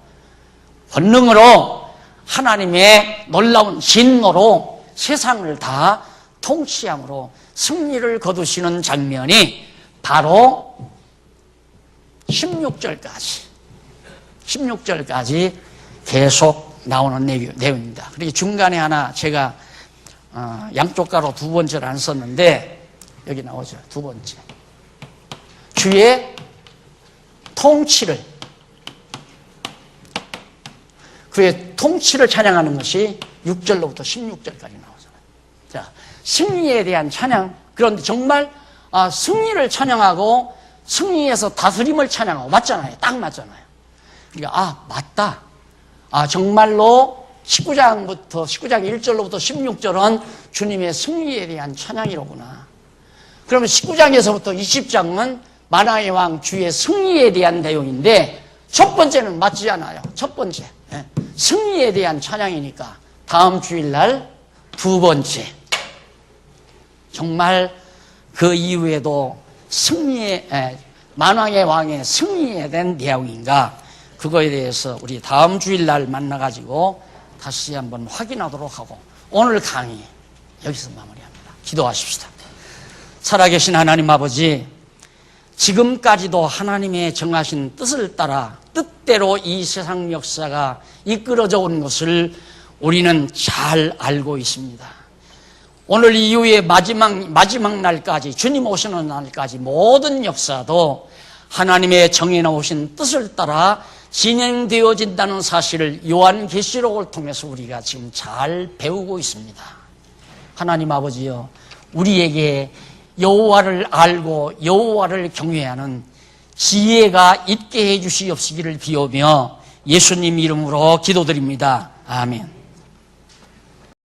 권능으로, 하나님의 놀라운 진노로 세상을 다 통치함으로 승리를 거두시는 장면이 바로 16절까지 계속 나오는 내용입니다. 그리고 중간에 하나 제가 양쪽 가로 두 번째를 안 썼는데 여기 나오죠. 두 번째. 주의 통치를, 그의 통치를 찬양하는 것이 6절로부터 16절까지 나오잖아요. 자, 승리에 대한 찬양. 그런데 정말 승리를 찬양하고 승리에서 다스림을 찬양하고 맞잖아요. 딱 맞잖아요. 그러니까 맞다. 정말로 19장 1절로부터 16절은 주님의 승리에 대한 찬양이로구나. 그러면 19장에서부터 20장은 만왕의 왕 주의 승리에 대한 내용인데 첫 번째는 맞지 않아요. 첫 번째 승리에 대한 찬양이니까 다음 주일날 두 번째 정말 그 이후에도 만왕의 왕의 승리에 대한 내용인가 그거에 대해서 우리 다음 주일날 만나가지고 다시 한번 확인하도록 하고 오늘 강의 여기서 마무리합니다. 기도하십시다. 살아계신 하나님 아버지, 지금까지도 하나님의 정하신 뜻을 따라 뜻대로 이 세상 역사가 이끌어져 온 것을 우리는 잘 알고 있습니다. 오늘 이후에 마지막 날까지 주님 오시는 날까지 모든 역사도 하나님의 정해놓으신 뜻을 따라 진행되어진다는 사실을 요한계시록을 통해서 우리가 지금 잘 배우고 있습니다. 하나님 아버지여, 우리에게 여호와를 알고 여호와를 경외하는 지혜가 있게 해주시옵시기를 비우며 예수님 이름으로 기도드립니다. 아멘.